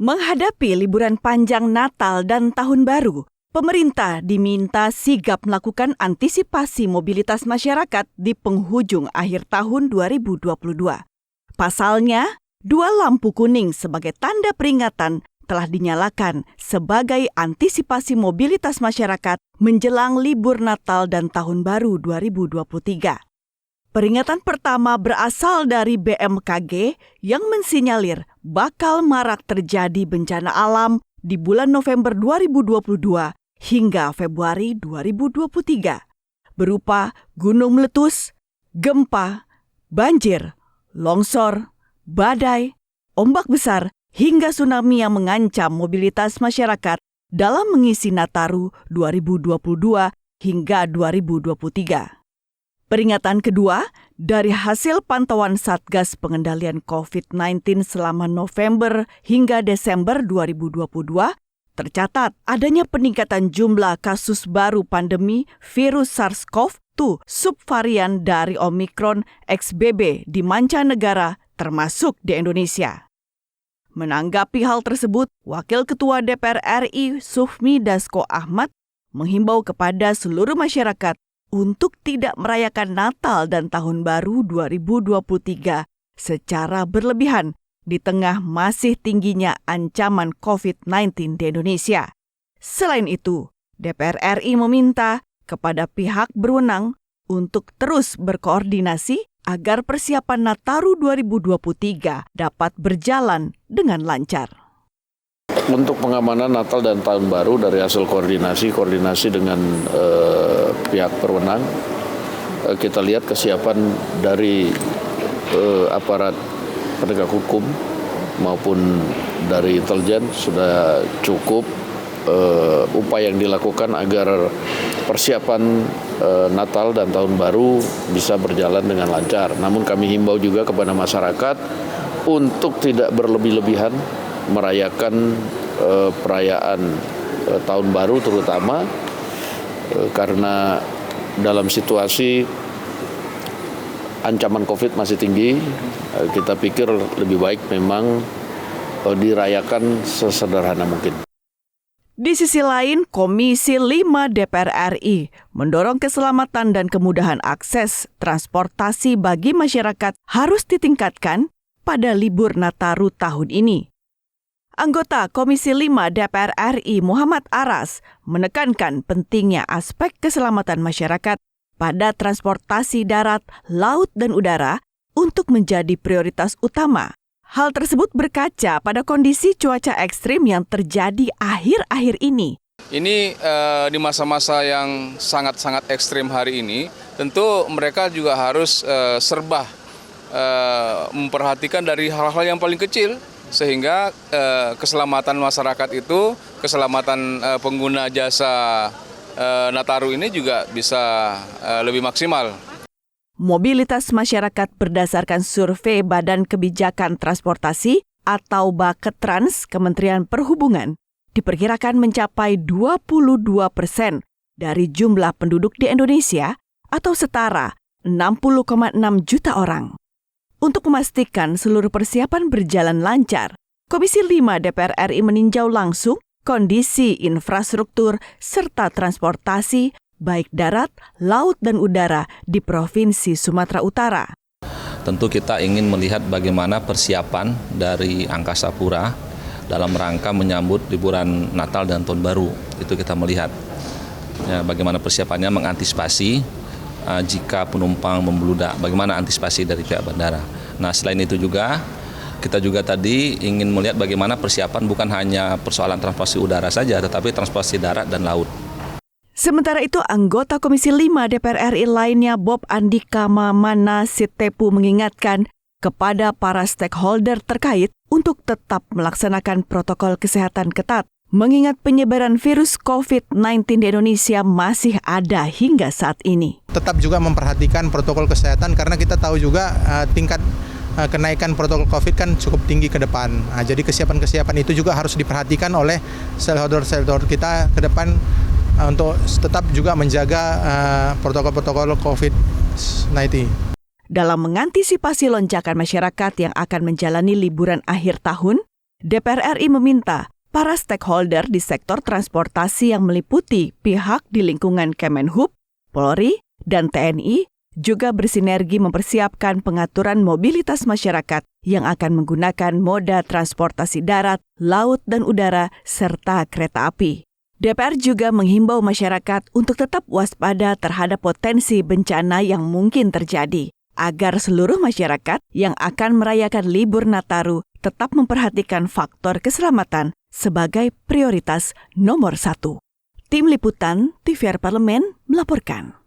Menghadapi liburan panjang Natal dan Tahun Baru, pemerintah diminta sigap melakukan antisipasi mobilitas masyarakat di penghujung akhir tahun 2022. Pasalnya, 2 lampu kuning sebagai tanda peringatan telah dinyalakan sebagai antisipasi mobilitas masyarakat menjelang libur Natal dan Tahun Baru 2023. Peringatan pertama berasal dari BMKG yang mensinyalir bakal marak terjadi bencana alam di bulan November 2022 hingga Februari 2023, berupa gunung meletus, gempa, banjir, longsor, badai, ombak besar, hingga tsunami yang mengancam mobilitas masyarakat dalam mengisi Nataru 2022 hingga 2023. Peringatan kedua, dari hasil pantauan Satgas Pengendalian COVID-19 selama November hingga Desember 2022, tercatat adanya peningkatan jumlah kasus baru pandemi virus SARS-CoV-2 subvarian dari Omicron XBB di mancanegara termasuk di Indonesia. Menanggapi hal tersebut, Wakil Ketua DPR RI Sufmi Dasko Ahmad menghimbau kepada seluruh masyarakat untuk tidak merayakan Natal dan Tahun Baru 2023 secara berlebihan di tengah masih tingginya ancaman COVID-19 di Indonesia. Selain itu, DPR RI meminta kepada pihak berwenang untuk terus berkoordinasi agar persiapan Nataru 2023 dapat berjalan dengan lancar. Untuk pengamanan Natal dan Tahun Baru dari hasil koordinasi dengan pihak berwenang, kita lihat kesiapan dari aparat penegak hukum maupun dari intelijen sudah cukup. Upaya yang dilakukan agar persiapan Natal dan Tahun Baru bisa berjalan dengan lancar. Namun kami himbau juga kepada masyarakat untuk tidak berlebih-lebihan merayakan perayaan Tahun Baru terutama karena dalam situasi ancaman COVID masih tinggi, kita pikir lebih baik memang dirayakan sesederhana mungkin. Di sisi lain, Komisi 5 DPR RI mendorong keselamatan dan kemudahan akses transportasi bagi masyarakat harus ditingkatkan pada libur Nataru tahun ini. Anggota Komisi 5 DPR RI Muhammad Aras menekankan pentingnya aspek keselamatan masyarakat pada transportasi darat, laut, dan udara untuk menjadi prioritas utama. Hal tersebut berkaca pada kondisi cuaca ekstrim yang terjadi akhir-akhir ini. Ini di masa-masa yang sangat-sangat ekstrim hari ini, tentu mereka juga harus serba memperhatikan dari hal-hal yang paling kecil, sehingga keselamatan masyarakat itu, keselamatan pengguna jasa Nataru ini juga bisa lebih maksimal. Mobilitas masyarakat berdasarkan survei Badan Kebijakan Transportasi atau Baketrans Kementerian Perhubungan diperkirakan mencapai 22% dari jumlah penduduk di Indonesia atau setara 60,6 juta orang. Untuk memastikan seluruh persiapan berjalan lancar, Komisi 5 DPR RI meninjau langsung kondisi infrastruktur serta transportasi baik darat, laut, dan udara di Provinsi Sumatera Utara. Tentu kita ingin melihat bagaimana persiapan dari Angkasa Pura dalam rangka menyambut liburan Natal dan Tahun Baru. Itu kita melihat ya, bagaimana persiapannya mengantisipasi jika penumpang membludak, bagaimana antisipasi dari pihak bandara. Nah, selain itu juga, kita juga tadi ingin melihat bagaimana persiapan bukan hanya persoalan transportasi udara saja, tetapi transportasi darat dan laut. Sementara itu, anggota Komisi 5 DPR RI lainnya Bob Andika Mamana Sitepu mengingatkan kepada para stakeholder terkait untuk tetap melaksanakan protokol kesehatan ketat, mengingat penyebaran virus COVID-19 di Indonesia masih ada hingga saat ini. Tetap juga memperhatikan protokol kesehatan karena kita tahu juga tingkat kenaikan protokol COVID kan cukup tinggi ke depan. Jadi kesiapan-kesiapan itu juga harus diperhatikan oleh stakeholder kita ke depan untuk tetap juga menjaga protokol-protokol COVID-19. Dalam mengantisipasi lonjakan masyarakat yang akan menjalani liburan akhir tahun, DPR RI meminta para stakeholder di sektor transportasi yang meliputi pihak di lingkungan Kemenhub, Polri, dan TNI juga bersinergi mempersiapkan pengaturan mobilitas masyarakat yang akan menggunakan moda transportasi darat, laut, dan udara, serta kereta api. DPR juga menghimbau masyarakat untuk tetap waspada terhadap potensi bencana yang mungkin terjadi, agar seluruh masyarakat yang akan merayakan libur Nataru tetap memperhatikan faktor keselamatan sebagai prioritas nomor 1. Tim Liputan TVR Parlemen melaporkan.